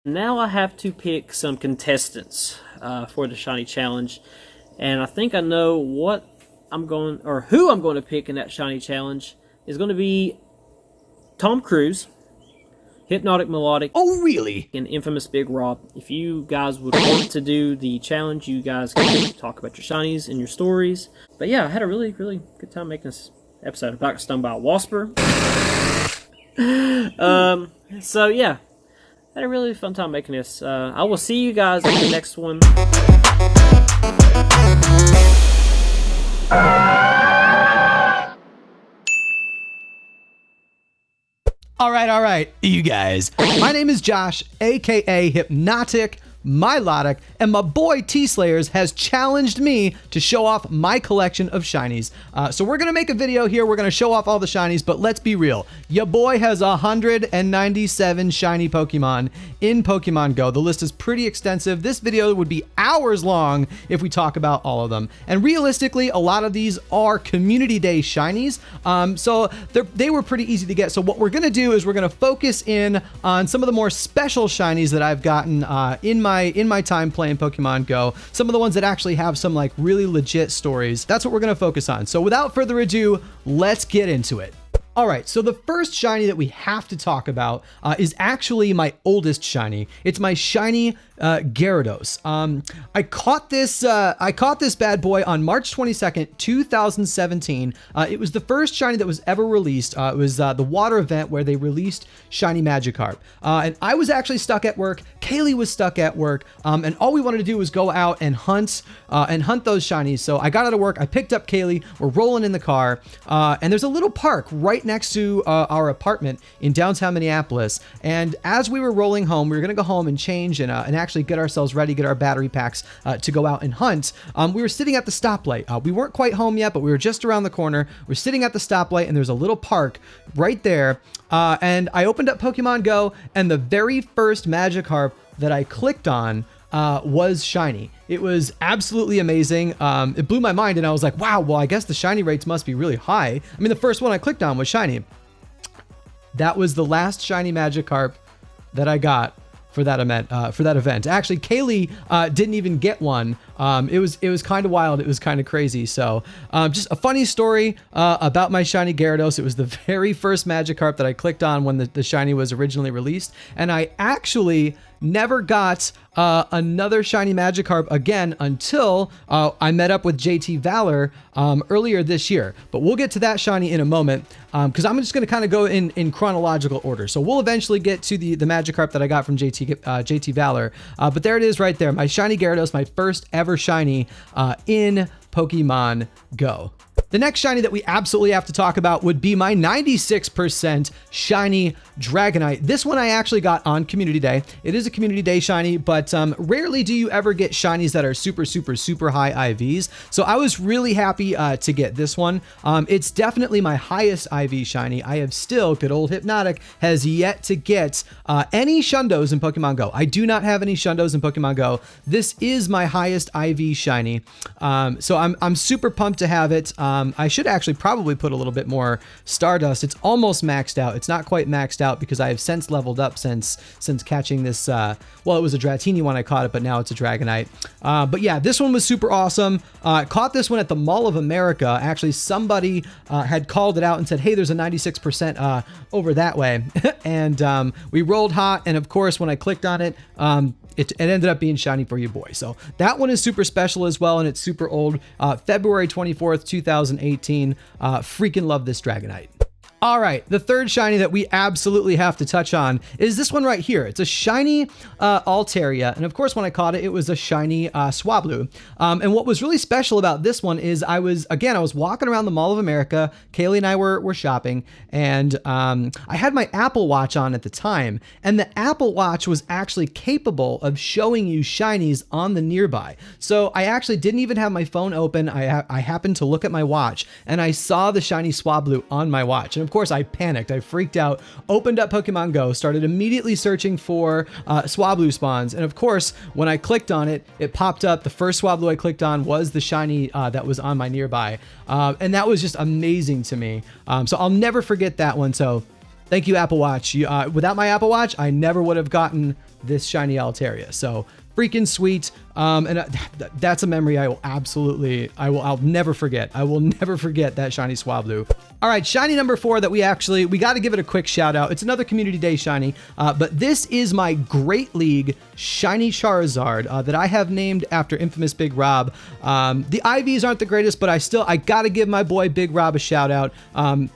Now I have to pick some contestants for the Shiny Challenge, and I think I know what I'm going, or who I'm going to pick in that Shiny Challenge is going to be Tom Cruise, Hypnotic Melodic, Oh, really? and Infamous Big Rob. If you guys would want to do the challenge, you guys can talk about your Shinies and your stories. But yeah, I had a really good time making this episode. I got stung by a Wasper. So yeah. Had a really fun time making this. I will see you guys in the next one. All right, you guys. My name is Josh, aka Hypnotic Milotic, and my boy TSlayers has challenged me to show off my collection of shinies. So we're gonna make a video here. We're gonna show off all the shinies, but let's be real. Your boy has 197 shiny Pokemon in Pokemon Go. The list is pretty extensive. This video would be hours long if we talk about all of them. And realistically, a lot of these are community day shinies. So they were pretty easy to get. So what we're gonna do is we're gonna focus in on some of the more special shinies that I've gotten in my time playing Pokemon Go, some of the ones that actually have some like really legit stories. That's what we're gonna focus on. So without further ado, let's get into it. All right, so the first shiny that we have to talk about is actually my oldest shiny. It's my shiny Gyarados. I caught this bad boy on March 22nd, 2017. It was the first shiny that was ever released. It was the water event where they released shiny Magikarp. And I was actually stuck at work. Kaylee was stuck at work. And all we wanted to do was go out and hunt those shinies. So I got out of work. I picked up Kaylee. We're rolling in the car. And there's a little park right next to our apartment in downtown Minneapolis. And as we were rolling home, we were going to go home and change and actually get ourselves ready, get our battery packs to go out and hunt. We were sitting at the stoplight. We weren't quite home yet, but we were just around the corner. We're sitting at the stoplight and there's a little park right there. And I opened up Pokemon Go, and the very first Magikarp that I clicked on was shiny. It was absolutely amazing. It blew my mind, and I was like, wow, well, I guess the shiny rates must be really high. I mean, the first one I clicked on was shiny. That was the last shiny Magikarp that I got for that event. Actually, Kaylee didn't even get one. It was kind of wild. It was kind of crazy. So just a funny story about my shiny Gyarados. It was the very first Magikarp that I clicked on when the shiny was originally released, and I actually never got another shiny Magikarp again until I met up with JT Valor earlier this year. But we'll get to that shiny in a moment, because I'm just going to kind of go in chronological order. So we'll eventually get to the Magikarp that I got from JT Valor. But there it is right there. My shiny Gyarados, my first ever shiny in Pokemon Go. The next shiny that we absolutely have to talk about would be my 96% shiny Dragonite. This one I actually got on Community Day. It is a Community Day shiny, but rarely do you ever get shinies that are super high IVs. So I was really happy to get this one. It's definitely my highest IV shiny. I have still, good old Hypnotic, has yet to get any Shundos in Pokemon Go. I do not have any Shundos in Pokemon Go. This is my highest IV shiny. So I'm super pumped to have it. I should actually probably put a little bit more Stardust. It's almost maxed out. It's not quite maxed out because I have since leveled up since catching this. Well, it was a Dratini when I caught it, but now it's a Dragonite. But yeah, this one was super awesome. Caught this one at the Mall of America. Actually, somebody had called it out and said, hey, there's a 96% over that way. And we rolled hot. And of course, when I clicked on it, it ended up being shiny for you boy. So that one is super special as well, and it's super old. February 24th, 2018. Freaking love this Dragonite. All right, the third shiny that we absolutely have to touch on is this one right here. It's a shiny Altaria, and of course when I caught it, it was a shiny Swablu. And what was really special about this one is I was walking around the Mall of America. Kaylee and I were shopping, and I had my Apple Watch on at the time, and the Apple Watch was actually capable of showing you shinies on the nearby. So I actually didn't even have my phone open. I happened to look at my watch, and I saw the shiny Swablu on my watch, and of course, I panicked. I freaked out, opened up Pokemon Go, started immediately searching for Swablu spawns. And of course, when I clicked on it, it popped up. The first Swablu I clicked on was the shiny that was on my nearby. And that was just amazing to me. So I'll never forget that one. So thank you, Apple Watch. Without my Apple Watch, I never would have gotten this shiny Altaria. So freaking sweet. That's a memory I'll never forget. I will never forget that shiny Swablu. All right, shiny number 4 that we got to give it a quick shout out. It's another Community Day shiny, but this is my Great League shiny Charizard that I have named after infamous Big Rob. The IVs aren't the greatest, but I got to give my boy Big Rob a shout out.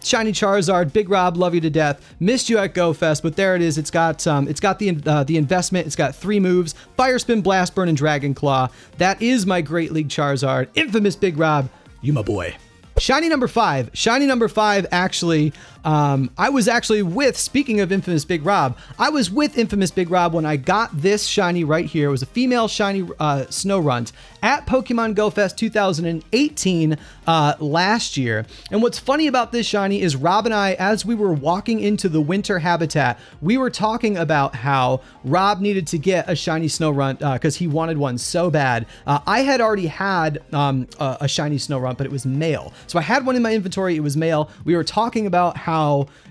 Shiny Charizard, Big Rob, love you to death. Missed you at GoFest, but there it is. It's got the investment. It's got 3 moves: Fire Spin, Blast Burn, and Dragon Claw. That is my Great League Charizard. Infamous Big Rob, you my boy. Shiny number 5. Shiny number 5, actually, I was actually with, speaking of infamous Big Rob, I was with infamous Big Rob when I got this shiny right here. It was a female shiny Snorunt at Pokemon Go Fest 2018 last year. And what's funny about this shiny is Rob and I, as we were walking into the winter habitat, we were talking about how Rob needed to get a shiny Snorunt because he wanted one so bad. I had already had a shiny Snorunt, but it was male. So I had one in my inventory. It was male. We were talking about how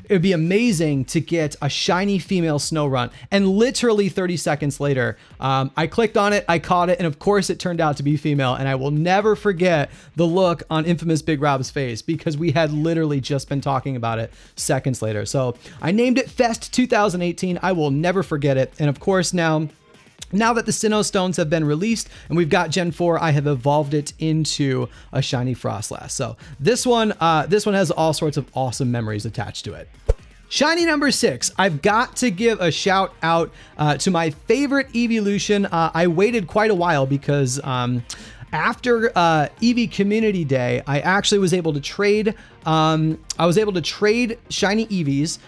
it would be amazing to get a shiny female Snorunt. And literally 30 seconds later, I clicked on it, I caught it, and of course it turned out to be female. And I will never forget the look on infamous Big Rob's face because we had literally just been talking about it seconds later. So I named it Fest 2018. I will never forget it. And of course now that the Sinnoh Stones have been released and we've got Gen 4, I have evolved it into a shiny Frostlass. So this one has all sorts of awesome memories attached to it. Shiny number 6, I've got to give a shout out to my favorite evolution. I waited quite a while because after Eevee Community Day, I actually was able to trade. I was able to trade shiny Eevees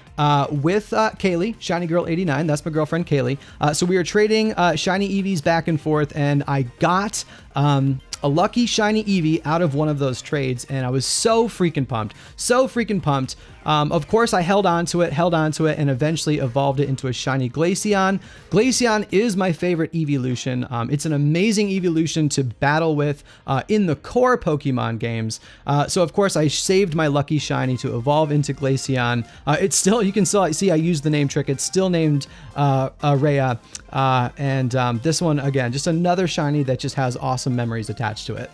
with Kaylee, Shiny Girl 89. That's my girlfriend Kaylee. So we were trading shiny Eevees back and forth, and I got a lucky shiny Eevee out of one of those trades, and I was so freaking pumped. So freaking pumped. Of course, I held on to it, and eventually evolved it into a shiny Glaceon. Glaceon is my favorite evolution. It's an amazing evolution to battle with in the core Pokemon games. So of course, I saved my lucky shiny to evolve into Glaceon. It's still, you can still see I used the name trick. It's still named Rhea. And this one, again, just another shiny that just has awesome memories attached to it.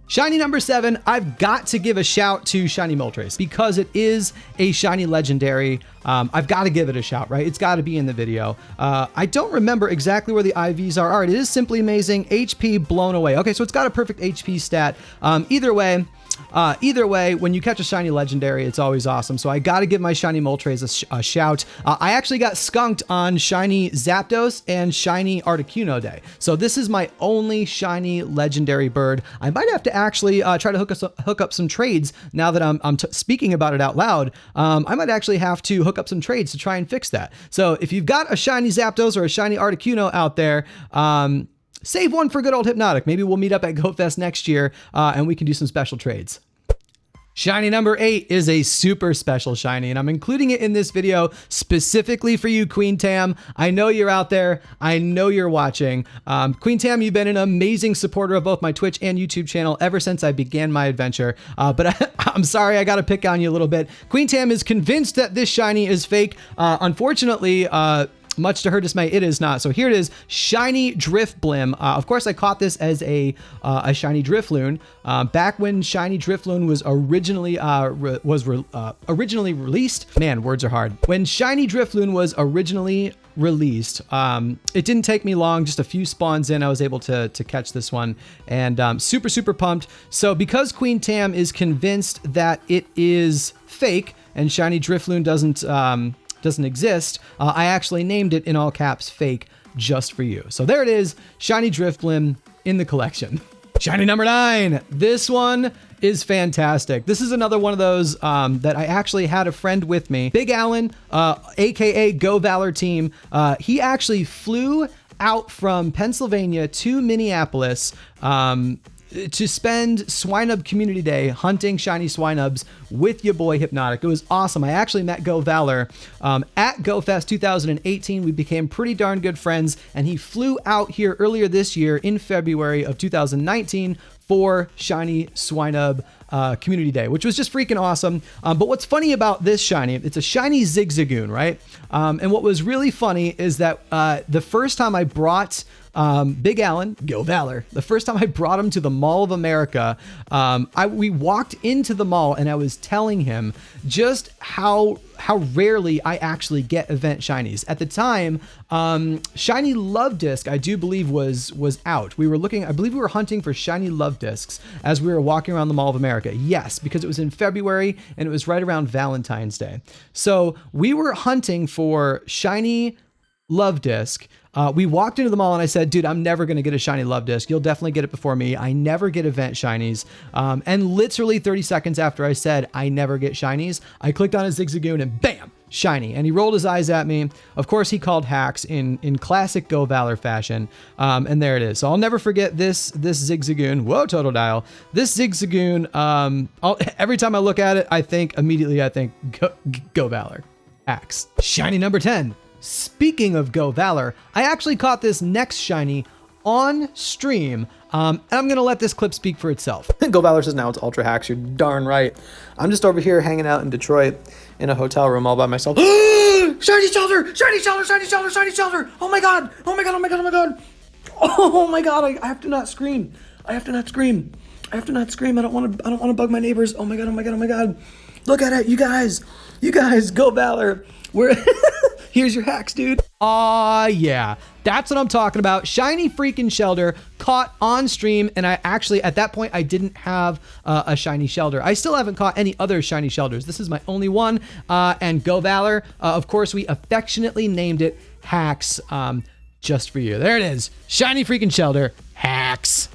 Shiny number 7, I've got to give a shout to Shiny Moltres because it is a shiny legendary. I've got to give it a shout, right? It's got to be in the video. I don't remember exactly where the IVs are. All right, it is simply amazing. HP blown away. Okay, so it's got a perfect HP stat. Either way, when you catch a shiny legendary, it's always awesome. So I got to give my shiny Moltres a shout. I actually got skunked on shiny Zapdos and shiny Articuno Day. So this is my only shiny legendary bird. I might have to actually try to hook up some trades now that I'm speaking about it out loud. I might actually have to hook up some trades to try and fix that. So if you've got a shiny Zapdos or a shiny Articuno out there, save one for good old Hypnotic. Maybe we'll meet up at GoFest next year and we can do some special trades. Shiny number 8 is a super special shiny, and I'm including it in this video specifically for you, Queen Tam. I know you're out there. I know you're watching. Queen Tam, you've been an amazing supporter of both my Twitch and YouTube channel ever since I began my adventure. But I'm sorry, I got to pick on you a little bit. Queen Tam is convinced that this shiny is fake. Unfortunately, much to her dismay, it is not. So here it is, shiny Drifblim. Of course, I caught this as a shiny Drifloon back when shiny Drifloon was originally released. Man, words are hard. When shiny Drifloon was originally released, it didn't take me long. Just a few spawns in, I was able to catch this one, and super pumped. So because Queen Tam is convinced that it is fake and shiny Drifloon doesn't exist, I actually named it in all caps fake just for you. So there it is, shiny Drifblim in the collection. Shiny number 9. This one is fantastic. This is another one of those that I actually had a friend with me, Big Alan, aka Go Valor Team. He actually flew out from Pennsylvania to Minneapolis to spend Swinub Community Day hunting shiny Swinubs with your boy Hypnotic. It was awesome. I actually met Go Valor at GoFest 2018. We became pretty darn good friends, and he flew out here earlier this year in February of 2019 for Shiny Swinub Community Day, which was just freaking awesome. But what's funny about this shiny, it's a shiny Zigzagoon, right? And what was really funny is that the first time I brought Big Alan, Go Valor, the first time I brought him to the Mall of America, we walked into the mall and I was telling him just how rarely I actually get event shinies. At the time, Shiny Love Disc, I do believe was out. We were looking, I believe we were hunting for Shiny Love Discs as we were walking around the Mall of America. Yes, because it was in February and it was right around Valentine's Day. So we were hunting for Shiny Love Disc. We walked into the mall and I said, dude, I'm never going to get a Shiny Love Disc. You'll definitely get it before me. I never get event shinies. And literally 30 seconds after I said I never get shinies, I clicked on a Zigzagoon and bam, shiny. And he rolled his eyes at me. Of course, he called hacks in classic Go Valor fashion. And there it is. So I'll never forget this Zigzagoon. Whoa, Total Dial. This Zigzagoon, every time I look at it, I think Go Valor. Hacks. Shiny number 10. Speaking of Go Valor, I actually caught this next shiny on stream. And I'm going to let this clip speak for itself. Go Valor says now it's Ultra Hacks. You're darn right. I'm just over here hanging out in Detroit in a hotel room all by myself. Shiny shelter! Shiny shelter! Shiny shelter! Shiny shelter! Oh my god! Oh my god! Oh my god! Oh my god! Oh my god! I have to not scream. I have to not scream. I have to not scream. I don't want to bug my neighbors. Oh my god! Oh my god! Oh my god! Look at it, you guys! You guys, Go Valor. Here's your hacks, dude. Yeah, that's what I'm talking about. Shiny freaking Shelter caught on stream, and I actually, at that point, I didn't have a shiny Shelter. I still haven't caught any other shiny Shelters. This is my only one, and Go Valor, of course, we affectionately named it Hacks, just for you. There it is. Shiny freaking Shelter, Hacks.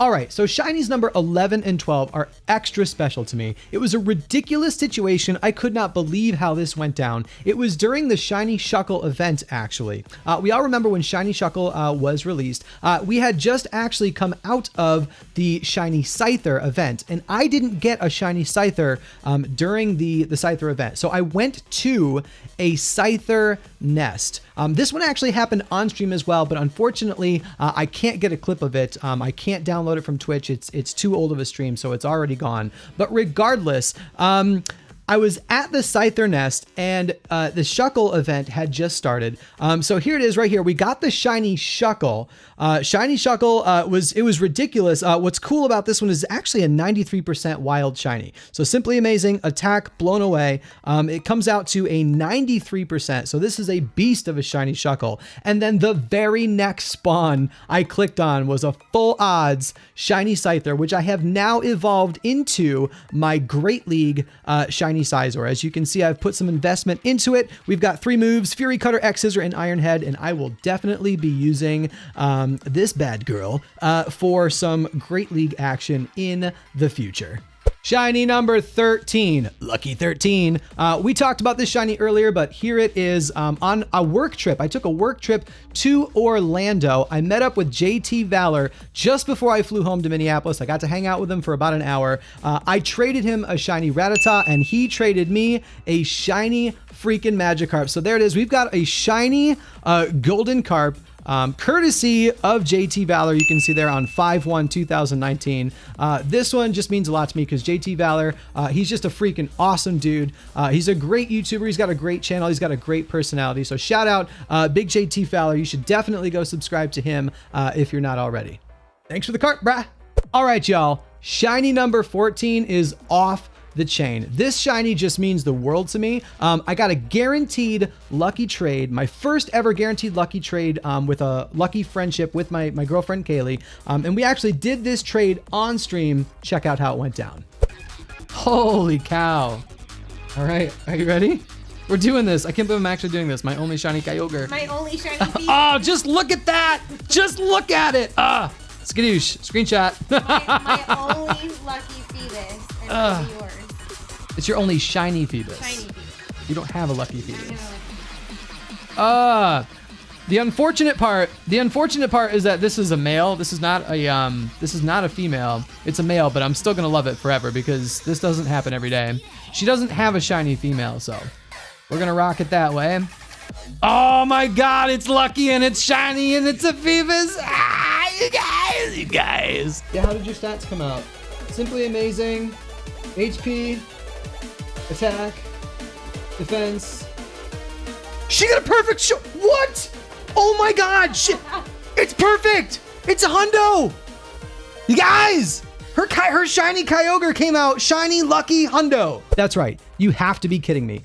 All right, so shinies number 11 and 12 are extra special to me. It was a ridiculous situation. I could not believe how this went down. It was during the Shiny Shuckle event, actually. We all remember when Shiny Shuckle was released. We had just actually come out of the Shiny Scyther event, and I didn't get a Shiny Scyther during the Scyther event. So I went to a Scyther nest. This one actually happened on stream as well, but unfortunately, I can't get a clip of it. I can't download it from Twitch. It's too old of a stream, so it's already gone. But regardless, I was at the Scyther nest and the Shuckle event had just started. So here it is right here. We got the Shiny Shuckle. Shiny Shuckle was ridiculous. What's cool about this one is actually a 93% wild shiny. So simply amazing. Attack blown away. It comes out to a 93%. So this is a beast of a Shiny Shuckle. And then the very next spawn I clicked on was a full odds Shiny Scyther, which I have now evolved into my Great League Shiny Scizor. As you can see, I've put some investment into it. We've got 3 moves, Fury Cutter, X Scissor, and Iron Head, and I will definitely be using this bad girl for some Great League action in the future. Shiny number 13, Lucky 13. We talked about this shiny earlier, but here it is on a work trip. I took a work trip to Orlando. I met up with JT Valor just before I flew home to Minneapolis. I got to hang out with him for about an hour. I traded him a shiny Rattata, and he traded me a shiny freaking Magikarp. So there it is. We've got a shiny Golden Carp. Courtesy of JT Valor, you can see there on 5/1/2019. This one just means a lot to me because JT Valor, he's just a freaking awesome dude. He's a great YouTuber. He's got a great channel. He's got a great personality. So shout out Big JT Valor. You should definitely go subscribe to him if you're not already. Thanks for the cart, brah. All right, y'all. Shiny number 14 is off the chain. This shiny just means the world to me. I got a guaranteed lucky trade, my first ever guaranteed lucky trade with a lucky friendship with my girlfriend Kaylee. And we actually did this trade on stream. Check out how it went down. Holy cow. All right, are you ready? We're doing this. I can't believe I'm actually doing this. My only shiny Kyogre. My only shiny Phoebe. Oh, just look at that. Just look at it. Skadoosh. Screenshot. my only lucky Phoebus. And yours. It's your only shiny Phoebus. Shiny Phoebus. You don't have a lucky Phoebus. I know. The unfortunate part is that this is a male. This is not a female. It's a male, but I'm still gonna love it forever because this doesn't happen every day. She doesn't have a shiny female, so we're gonna rock it that way. Oh my god, it's lucky and it's shiny and it's a Phoebus. You guys! you guys. Yeah, how did your stats come out? Simply amazing. HP, attack, defense. She got a perfect shot. What? Oh my God, shit. It's perfect. It's a hundo. You guys, her shiny Kyogre came out shiny lucky hundo. That's right. You have to be kidding me.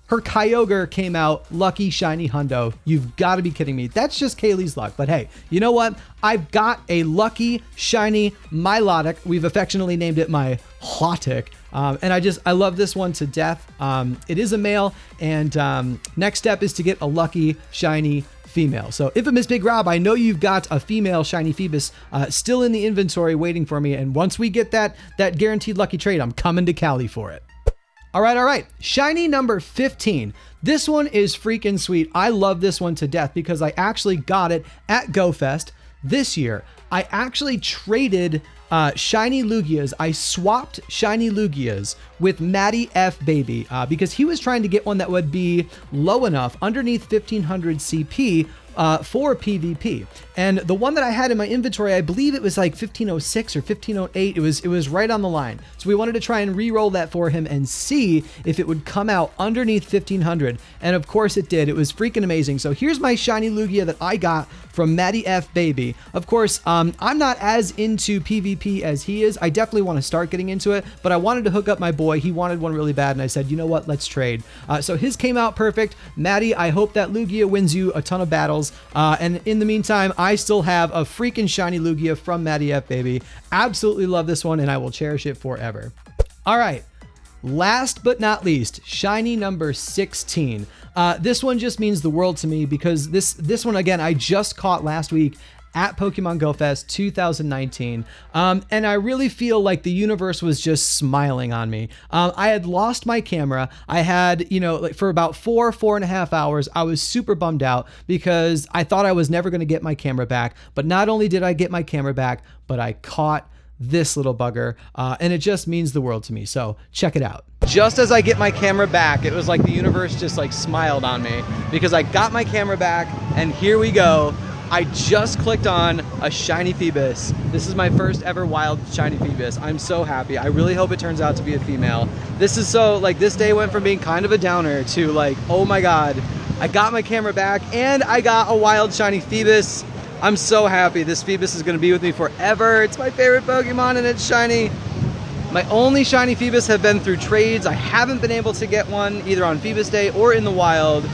Her Kyogre came out lucky shiny hundo. You've got to be kidding me. That's just Kaylee's luck. But hey, you know what? I've got a lucky shiny Milotic. We've affectionately named it my Hotic. And I love this one to death. It is a male, and next step is to get a lucky shiny female. So Infamous Big Rob, I know you've got a female shiny Phoebus still in the inventory waiting for me. And once we get that guaranteed lucky trade, I'm coming to Cali for it. All right. Shiny number 15. This one is freaking sweet. I love this one to death because I actually got it at GoFest this year. I actually traded shiny Lugias. I swapped shiny Lugias with Matty F Baby because he was trying to get one that would be low enough underneath 1500 CP for PvP. And the one that I had in my inventory, I believe it was like 1506 or 1508. It was right on the line. So we wanted to try and re-roll that for him and see if it would come out underneath 1500. And of course it did. It was freaking amazing. So here's my shiny Lugia that I got from Matty F Baby. Of course, I'm not as into PvP as he is. I definitely want to start getting into it, but I wanted to hook up my boy. He wanted one really bad, and I said, you know what, let's trade. So his came out perfect. Matty, I hope that Lugia wins you a ton of battles. And in the meantime, I still have a freaking shiny Lugia from Matty F Baby. Absolutely love this one, and I will cherish it forever. All right. Last but not least, shiny number 16. This one just means the world to me because this one, again, I just caught last week at Pokemon Go Fest 2019. And I really feel like the universe was just smiling on me. I had lost my camera. I had, like for about 4.5 hours, I was super bummed out because I thought I was never going to get my camera back. But not only did I get my camera back, but I caught this little bugger, and it just means the world to me. So check it out. Just as I get my camera back, it was like the universe just like smiled on me because I got my camera back, and here we go. I just clicked on a shiny Phoebus. This is my first ever wild shiny Phoebus. I'm so happy. I really hope it turns out to be a female. This is so, like, this day went from being kind of a downer to like, oh my God, I got my camera back and I got a wild shiny Phoebus. I'm so happy. This Phoebus is going to be with me forever. It's my favorite Pokemon and it's shiny. My only shiny Phoebus have been through trades. I haven't been able to get one either on Phoebus Day or in the wild.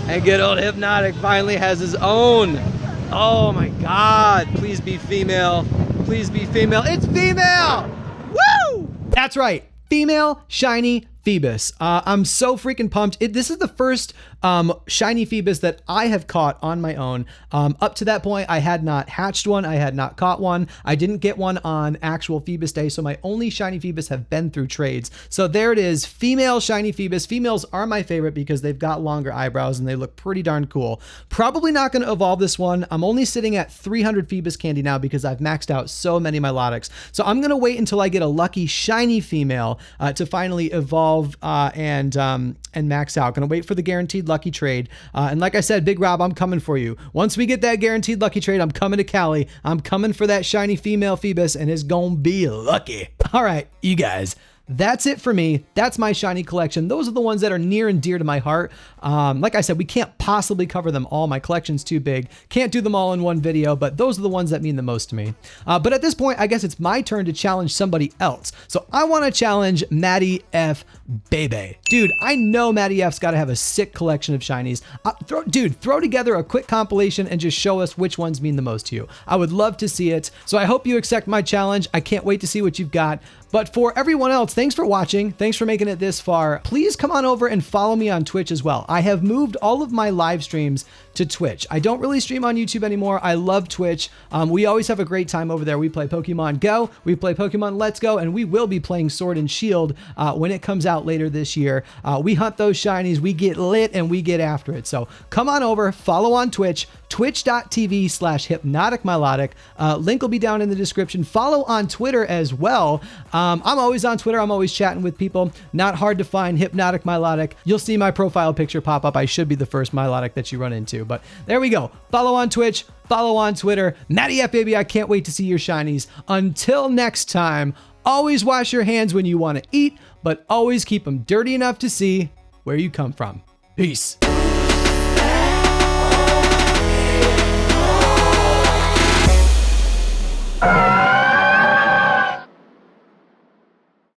And good old Hypnotic finally has his own. Oh my God, please be female. Please be female. It's female! Woo! That's right, female shiny Phoebus. I'm so freaking pumped. This is the first shiny Phoebus that I have caught on my own. Up to that point, I had not hatched one. I had not caught one. I didn't get one on actual Phoebus Day, so my only shiny Phoebus have been through trades. So there it is, female shiny Phoebus. Females are my favorite because they've got longer eyebrows and they look pretty darn cool. Probably not going to evolve this one. I'm only sitting at 300 Phoebus candy now because I've maxed out so many Milotics. So I'm going to wait until I get a lucky shiny female to finally evolve and max out. Gonna wait for the guaranteed lucky trade. And like I said, Big Rob, I'm coming for you. Once we get that guaranteed lucky trade, I'm coming to Cali. I'm coming for that shiny female Phoebus, and it's gonna be lucky. All right, you guys. That's it for me. That's my shiny collection. Those are the ones that are near and dear to my heart. Like I said, we can't possibly cover them all. My collection's too big. Can't do them all in one video, but those are the ones that mean the most to me. But at this point, I guess it's my turn to challenge somebody else. So I want to challenge Matty F Baby. Dude, I know Matty F's got to have a sick collection of shinies. Throw together a quick compilation and just show us which ones mean the most to you. I would love to see it. So I hope you accept my challenge. I can't wait to see what you've got. But for everyone else, thanks for watching. Thanks for making it this far. Please come on over and follow me on Twitch as well. I have moved all of my live streams to Twitch. I don't really stream on YouTube anymore. I love Twitch. We always have a great time over there. We play Pokemon Go, we play Pokemon Let's Go, and we will be playing Sword and Shield when it comes out later this year. We hunt those shinies, we get lit, and we get after it. So come on over, follow on Twitch, twitch.tv/hypnoticmilotic. Link will be down in the description. Follow on Twitter as well. I'm always on Twitter. I'm always chatting with people. Not hard to find, Hypnotic Milotic. You'll see my profile picture pop up. I should be the first Milotic that you run into. But there we go. Follow on Twitch. Follow on Twitter. Matty F, baby, I can't wait to see your shinies. Until next time, always wash your hands when you want to eat, but always keep them dirty enough to see where you come from. Peace.